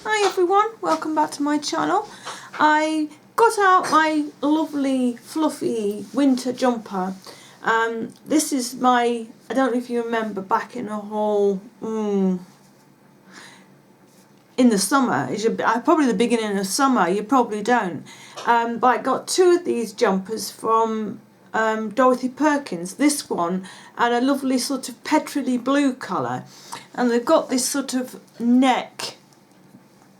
Hi everyone, welcome back to my channel. I got out my lovely fluffy winter jumper. This is my, I don't know if you remember back in a haul in the summer, probably the beginning of summer, you probably don't. But I got two of these jumpers from Dorothy Perkins, this one and a lovely sort of petrol blue colour, and they've got this sort of neck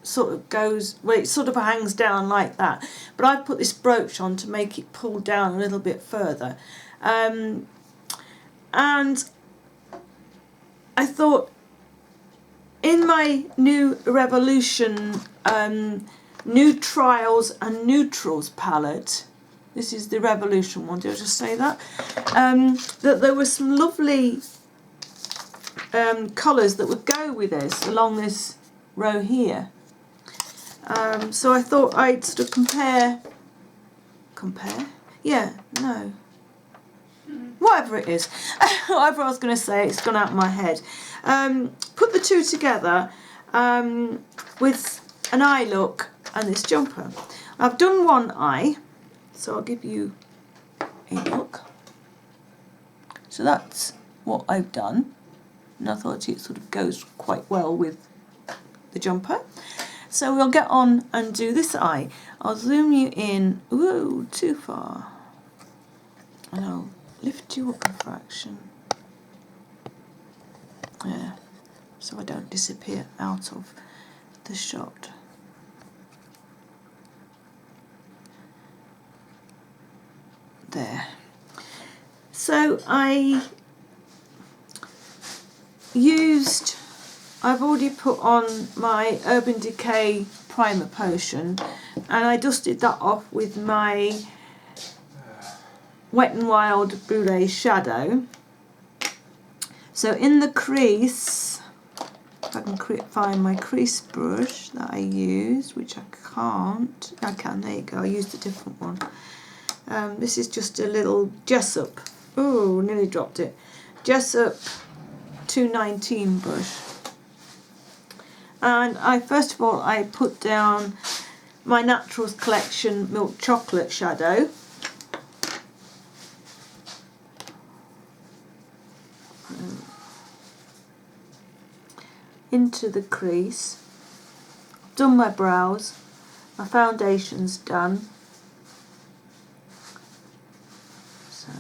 sort of goes, well, it sort of hangs down like that, but I've put this brooch on to make it pull down a little bit further, and I thought in my new Revolution new Trials and Neutrals palette, this is the Revolution one, did I just say that? That there were some lovely colours that would go with this along this row here. So I thought I'd sort of compare, yeah, no, whatever it is, whatever I was going to say, it's gone out of my head. Put the two together with an eye look and this jumper. I've done one eye, so I'll give you a look. So that's what I've done, and I thought it sort of goes quite well with the jumper. So we'll get on and do this eye. I'll zoom you in, ooh, too far, and I'll lift you up a fraction. Yeah, so I don't disappear out of the shot. There. So I've already put on my Urban Decay primer potion, and I dusted that off with my Wet n Wild Brulee shadow. So in the crease, if I can find my crease brush that I used, which I can, there you go, I used a different one. This is just a little Jessup, oh, nearly dropped it, Jessup 219 brush. And first of all I put down my Naturals Collection Milk Chocolate shadow. Into the crease. I've done my brows, my foundation's done. So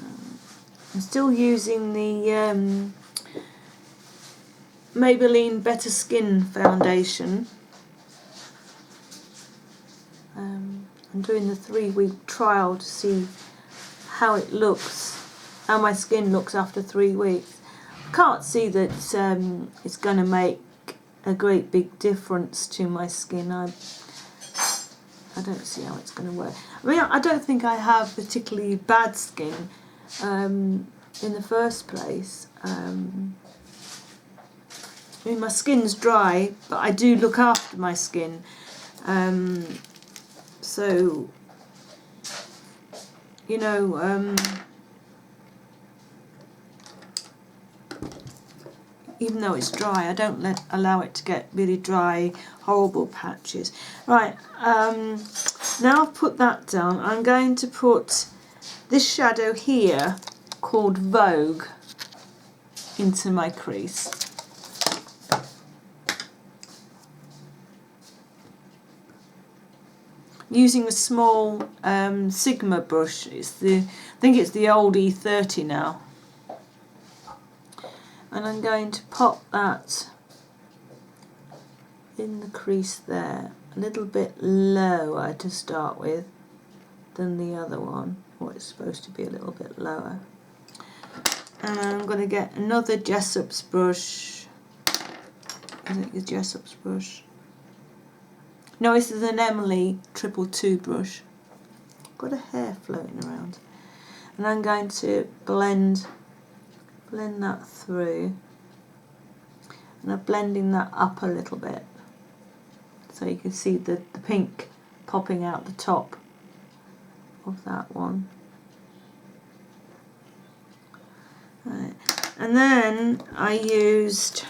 I'm still using the Maybelline Better Skin foundation. I'm doing the 3-week trial to see how it looks, how my skin looks after 3 weeks. I can't see that it's going to make a great big difference to my skin. I don't see how it's going to work. I mean, I don't think I have particularly bad skin in the first place. I mean, my skin's dry, but I do look after my skin. So, you know, even though it's dry, I don't allow it to get really dry, horrible patches. Right, now I've put that down, I'm going to put this shadow here, called Vogue, into my crease. Using a small Sigma brush. I think it's the old E30 now. And I'm going to pop that in the crease there, a little bit lower to start with than the other one. Well, it's supposed to be a little bit lower. And I'm going to get another Jessup's brush. Is it a Jessup's brush? No, this is an Emily 222 brush. Got a hair floating around. And I'm going to blend that through. And I'm blending that up a little bit. So you can see the pink popping out the top of that one. Right. And then I used,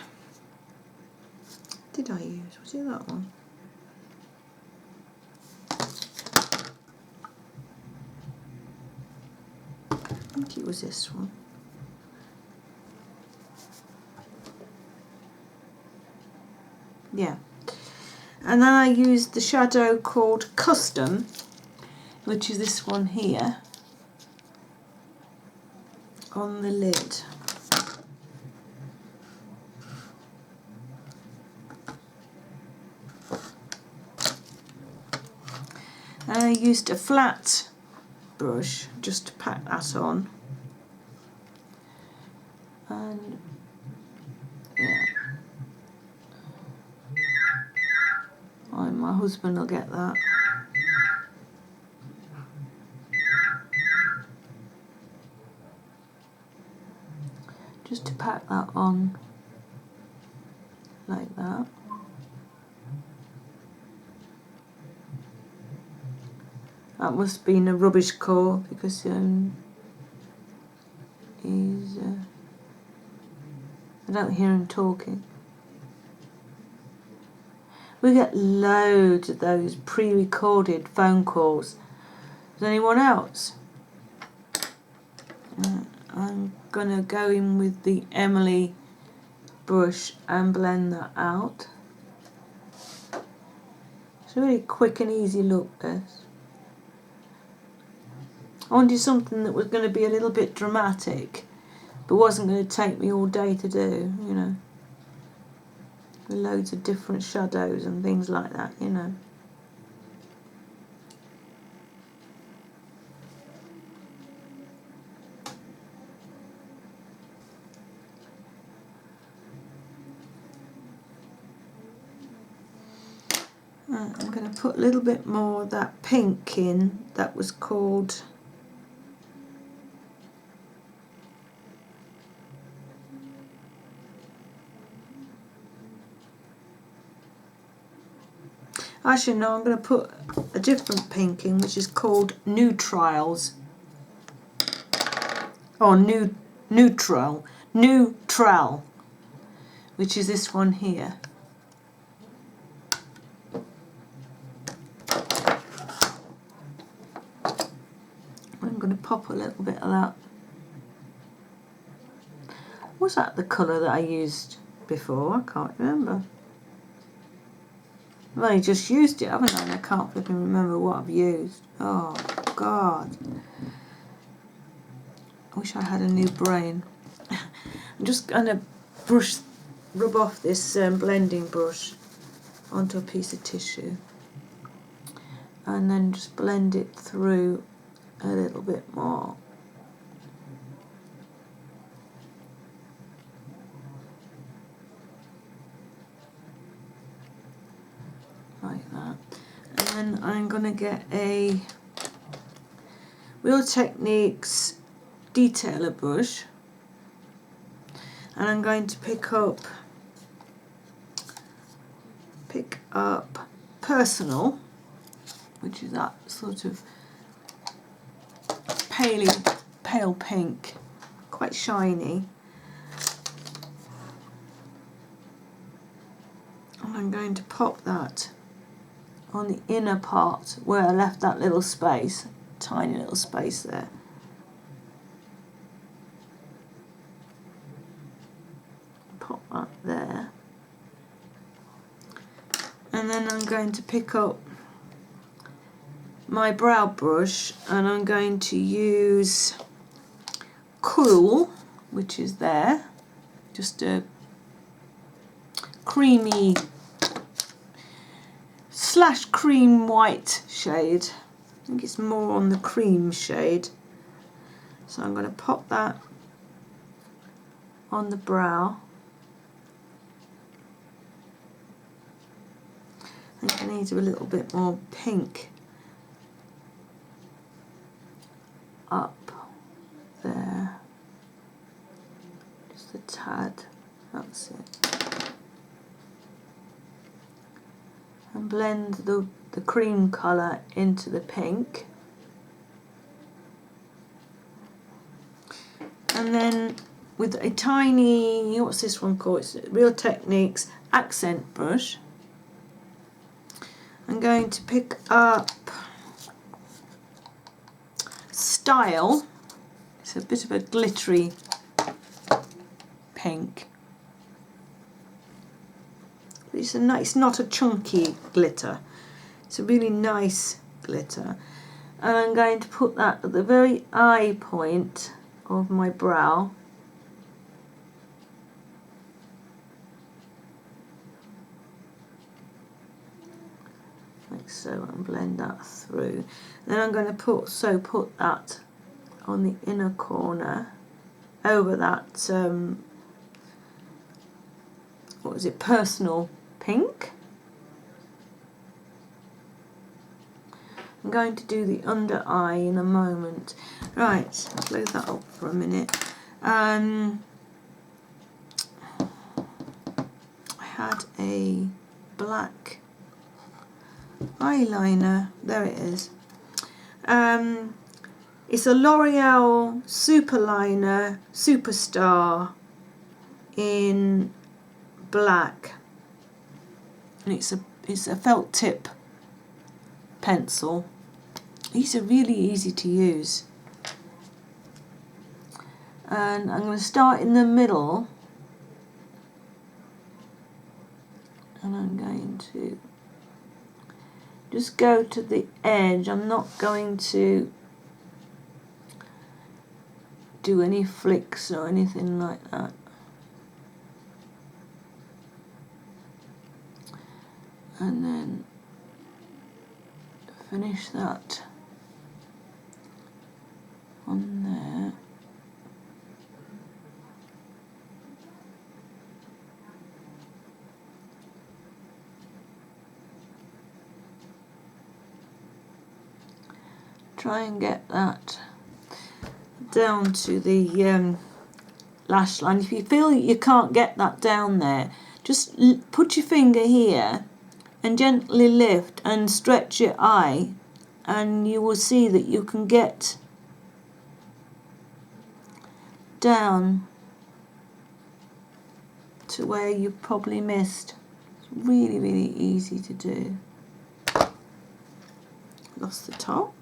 was it that one? think it was this one. Yeah. And then I used the shadow called Custom, which is this one here, on the lid. And I used a flat brush just to pack that on. And yeah. Oh, my husband will get that. Just to pack that on like that. That must have been a rubbish core because he's I don't hear him talking. We get loads of those pre-recorded phone calls. Does anyone else? I'm gonna go in with the Emily brush and blend that out. It's a really quick and easy look, this. I wanted something that was going to be a little bit dramatic, but wasn't going to take me all day to do, you know. With loads of different shadows and things like that, you know. I'm going to put a little bit more of that pink in that was called actually no, I'm going to put a different pink in which is called Trals. Or Neutral, which is this one here. I'm going to pop a little bit of that. Was that the colour that I used before? I can't remember. I've only just used it, haven't I? And I can't flipping remember what I've used. Oh, God. I wish I had a new brain. I'm just going to rub off this blending brush onto a piece of tissue. And then just blend it through a little bit more. Like that. And then I'm going to get a Real Techniques detailer brush, and I'm going to pick up Personal, which is that sort of pale pink, quite shiny. And I'm going to pop that on the inner part where I left that little space, tiny little space there. Pop that there. And then I'm going to pick up my brow brush and I'm going to use Cool, which is there, just a creamy / cream white shade. I think it's more on the cream shade. So I'm going to pop that on the brow. I think I need a little bit more pink up there. Just a tad. That's it. And blend the cream colour into the pink. And then with a tiny, what's this one called? It's Real Techniques accent brush. I'm going to pick up Style. It's a bit of a glittery pink. It's not a chunky glitter. It's a really nice glitter. And I'm going to put that at the very eye point of my brow. Like so, and blend that through. Then I'm going to put that on the inner corner over that what was it, personal pink. I'm going to do the under eye in a moment. Right, close that up for a minute. I had a black eyeliner. There it is. It's a L'Oreal Superliner Superstar in black, and it's a felt tip pencil. These are really easy to use, and I'm going to start in the middle, and I'm going to just go to the edge. I'm not going to do any flicks or anything like that. And then finish that on there. Try and get that down to the lash line. If you feel you can't get that down there, just put your finger here and gently lift and stretch your eye, and you will see that you can get down to where you probably missed. It's really, really easy to do. Lost the top.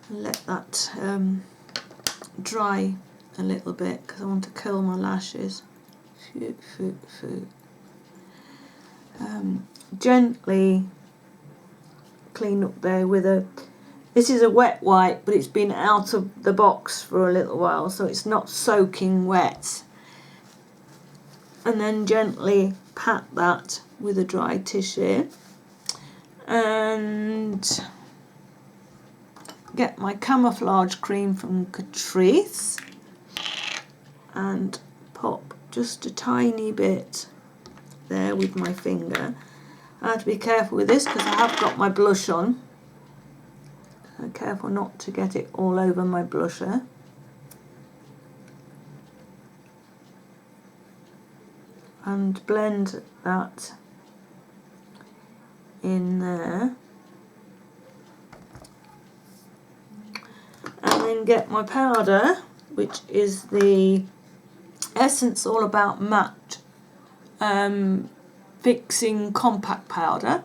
Let that dry a little bit because I want to curl my lashes. Gently clean up there with this is a wet wipe, but it's been out of the box for a little while, so it's not soaking wet. And then gently pat that with a dry tissue, and get my camouflage cream from Catrice and pop just a tiny bit there with my finger. I have to be careful with this because I have got my blush on. So careful not to get it all over my blusher. And blend that in there. And then get my powder, which is the Essence All About Matte Fixing Compact Powder.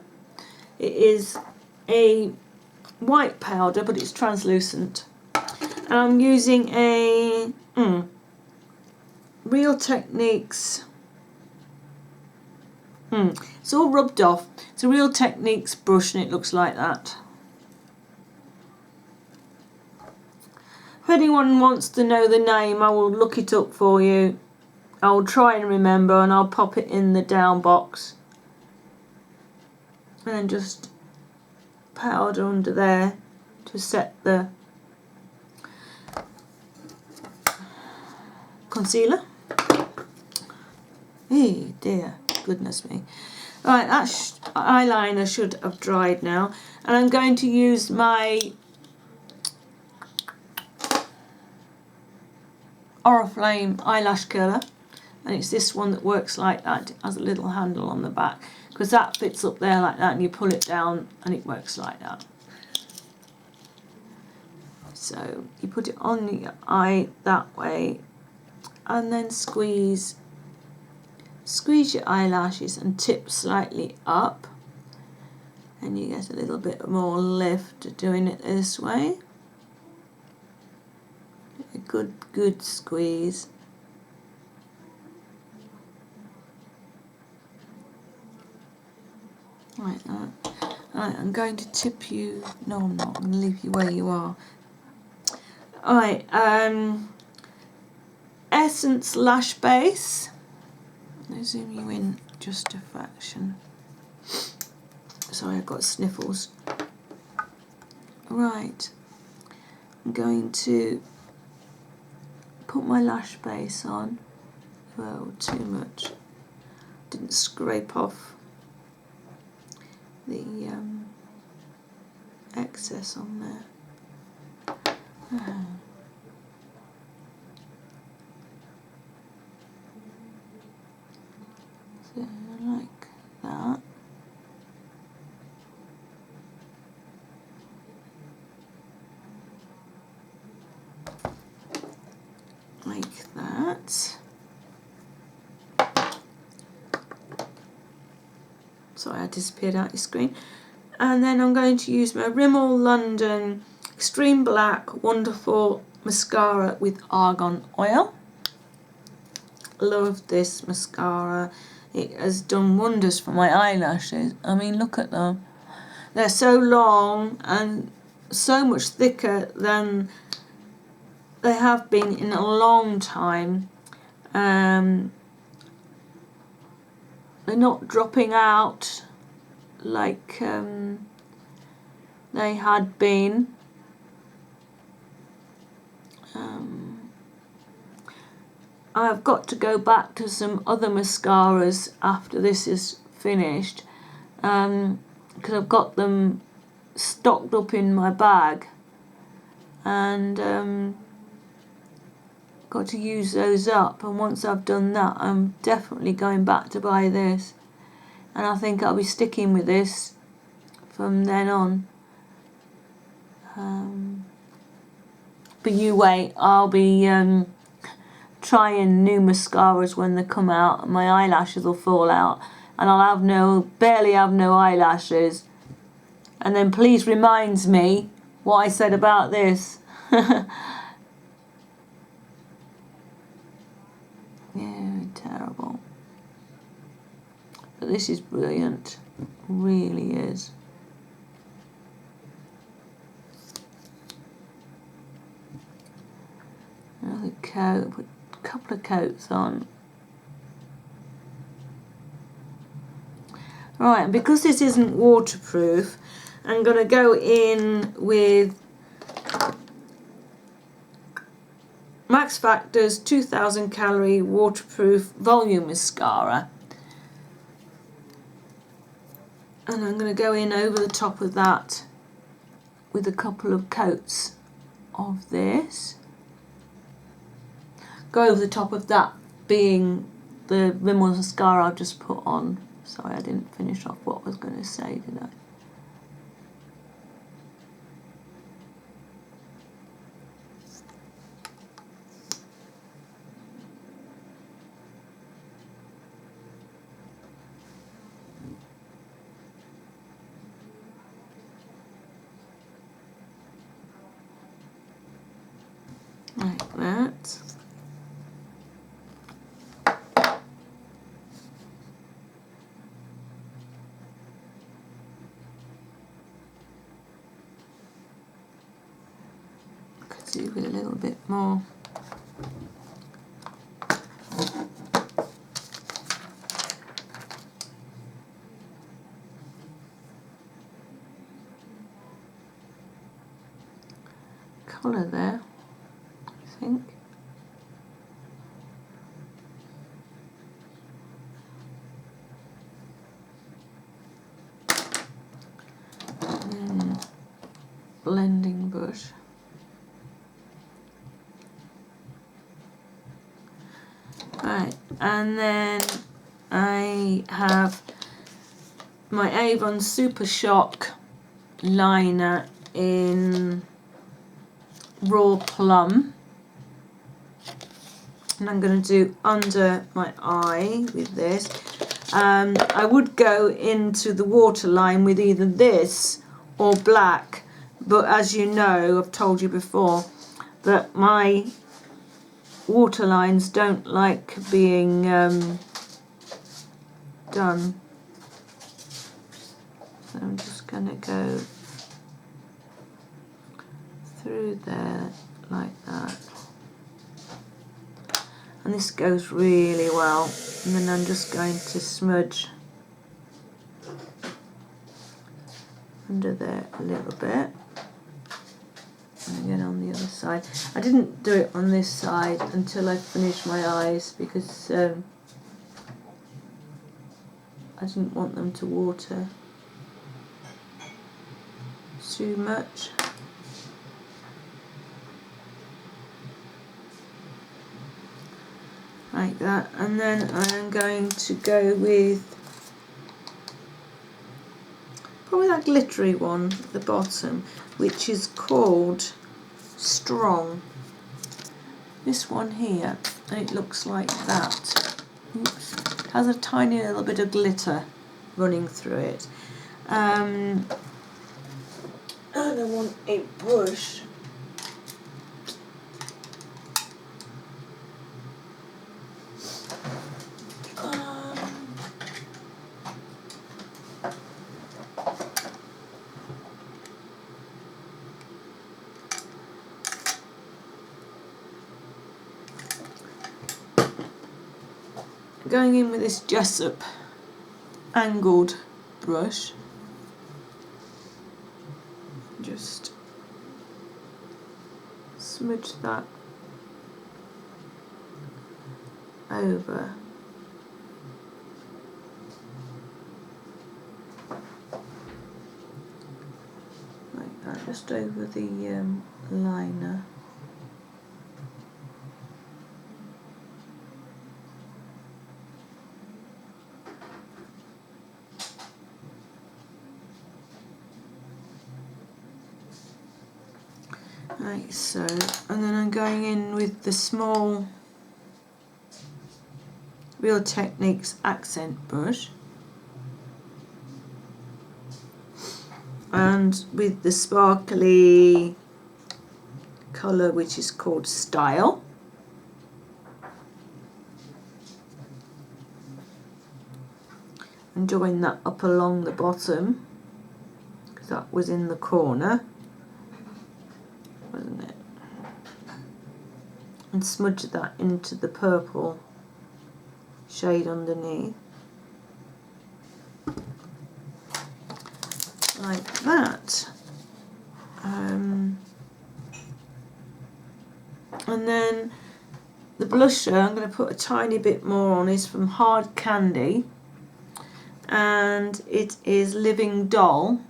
It is a white powder, but it's translucent. And I'm using a Real Techniques. It's all rubbed off. It's a Real Techniques brush, and it looks like that. If anyone wants to know the name, I will look it up for you. I will try and remember, and I'll pop it in the down box. And then just powder under there to set the concealer. Oh dear, goodness me. Right, that eyeliner should have dried now, and I'm going to use my Oriflame eyelash curler, and it's this one that works like that. It has a little handle on the back because that fits up there like that, and you pull it down and it works like that. So you put it on the eye that way, and then squeeze your eyelashes and tip slightly up, and you get a little bit more lift doing it this way. good squeeze. Like that. Alright, I'm going to tip you. No, I'm not. I'm going to leave you where you are. Alright, Essence Lash Base. I'll zoom you in just a fraction. Sorry, I've got sniffles. Right, I'm going to put my lash base on. Well, too much. Didn't scrape off the excess on there. So like that. Like that. Sorry, I disappeared out your screen. And then I'm going to use my Rimmel London Extreme Black Wonderful Mascara with Argan Oil. Love this mascara. It has done wonders for my eyelashes. I mean, look at them. They're so long and so much thicker than they have been in a long time. They're not dropping out like they had been. I've got to go back to some other mascaras after this is finished, because I've got them stocked up in my bag, and got to use those up. And once I've done that, I'm definitely going back to buy this, and I think I'll be sticking with this from then on. But you wait, I'll be trying new mascaras when they come out, and my eyelashes will fall out, and I'll have barely have no eyelashes. And then please reminds me what I said about this. Yeah, terrible. But this is brilliant. It really is. Another coat, put a couple of coats on. Right, and because this isn't waterproof, I'm going to go in with Max Factor's 2000 calorie waterproof volume mascara. And I'm going to go in over the top of that with a couple of coats of this. Go over the top of that being the Rimmel mascara I've just put on. Sorry, I didn't finish off what I was going to say, did I? Like that. Could do with a little bit more. Colour there, I think. And then blending brush. Right, and then I have my Avon Super Shock liner in Raw Plum, and I'm going to do under my eye with this. I would go into the waterline with either this or black, but as you know, I've told you before that my waterlines don't like being done. So I'm just going to go through there like that. And this goes really well. And then I'm just going to smudge under there a little bit. And again on the other side. I didn't do it on this side until I finished my eyes because I didn't want them to water too much. Like that, and then I'm going to go with probably that glittery one at the bottom, which is called Strong. This one here, and it looks like that. Oops. It has a tiny little bit of glitter running through it. And I want a brush. Going in with this Jessup angled brush, just smudge that over. Like that, just over the liner. Like so, and then I'm going in with the small Real Techniques accent brush and with the sparkly colour which is called Style. And join that up along the bottom because that was in the corner, wasn't it? And smudge that into the purple shade underneath. Like that. And then the blusher, I'm going to put a tiny bit more on, is from Hard Candy. And it is Living Doll.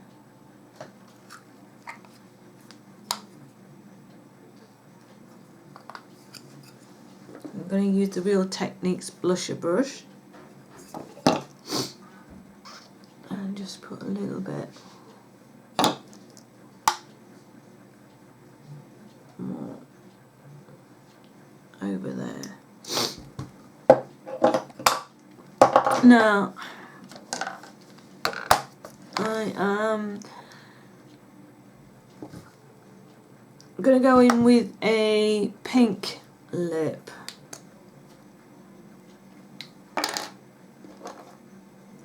I'm going to use the Real Techniques blusher brush and just put a little bit more over there. Now I am going to go in with a pink lip.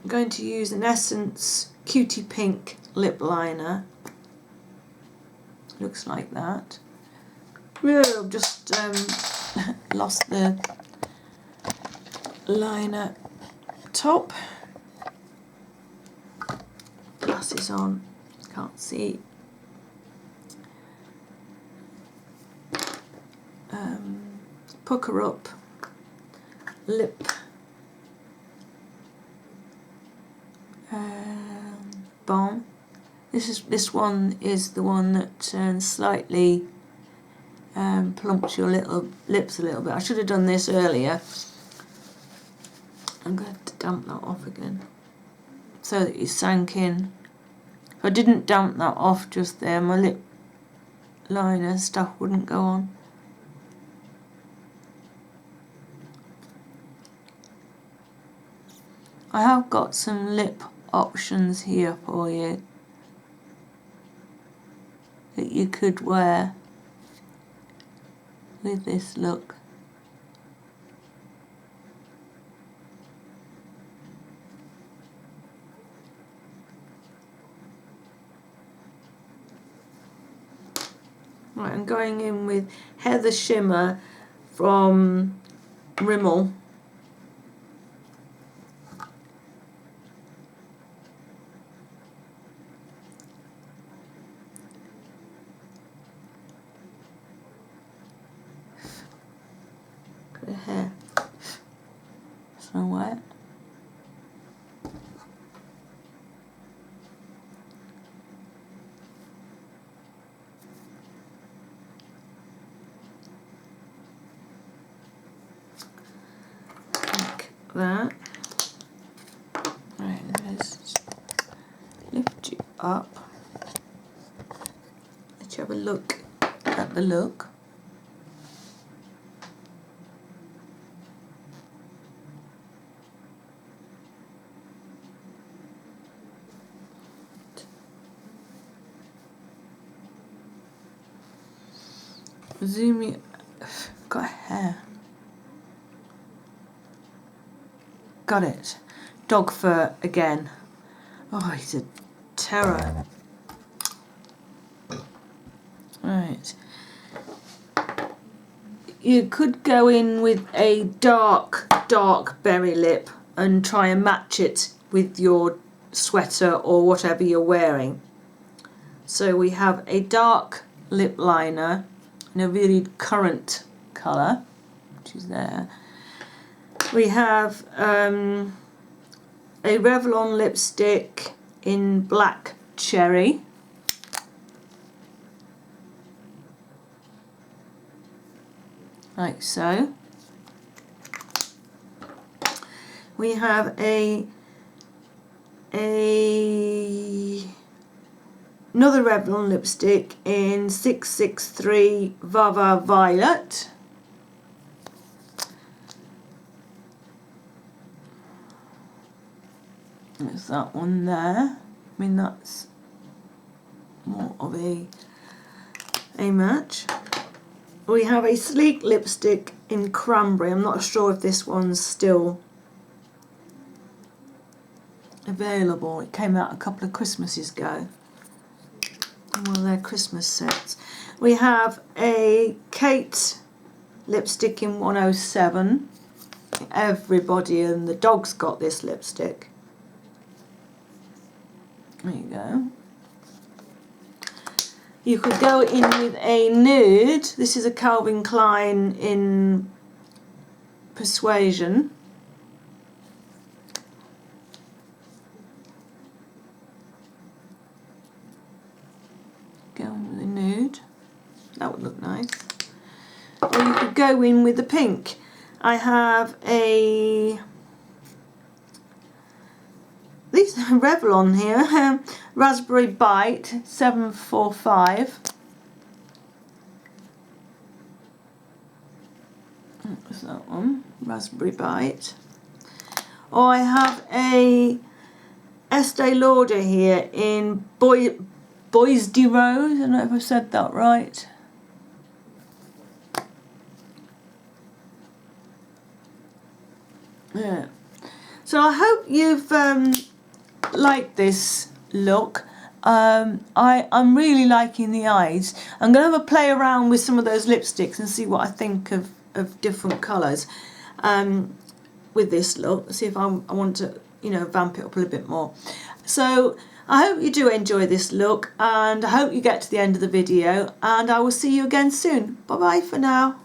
I'm going to use an Essence Cutie Pink lip liner. Looks like that. I've just lost the liner top. Glasses on, can't see. Pucker up lip balm. This one is the one that slightly plumps your little lips a little bit. I should have done this earlier. I'm going to damp that off again so that it sank in. If I didn't damp that off just there, my lip liner stuff wouldn't go on. I have got some lip options here for you that you could wear with this look. Right, I'm going in with Heather Shimmer from Rimmel. Got a hair. It's not wet. That. Right, let's lift you up. Let's have a look at the look. Zoom in. Got hair. Got it. Dog fur again. Oh, he's a terror. Right. You could go in with a dark berry lip and try and match it with your sweater or whatever you're wearing. So we have a dark lip liner in a really current colour, which is there. We have a Revlon lipstick in black cherry. Like so. We have another Revlon lipstick in 663 Vava Violet. There's that one there. I mean, that's more of a match. We have a sleek lipstick in cranberry. I'm not sure if this one's still available. It came out a couple of Christmases ago in one of their Christmas sets. We have a Kate lipstick in 107. Everybody and the dog's got this lipstick. There you go. You could go in with a nude. This is a Calvin Klein in Persuasion. Go in with a nude. That would look nice. Or you could go in with the pink. I have these Revlon here, Raspberry Bite 745. What was that one? Raspberry Bite. Or I have a Estee Lauder here in Bois de Rose. I don't know if I said that right. Yeah. So I hope you've like this look. I'm really liking the eyes. I'm going to have a play around with some of those lipsticks and see what I think of different colours with this look. See if I want to, vamp it up a little bit more. So I hope you do enjoy this look, and I hope you get to the end of the video, and I will see you again soon. Bye bye for now.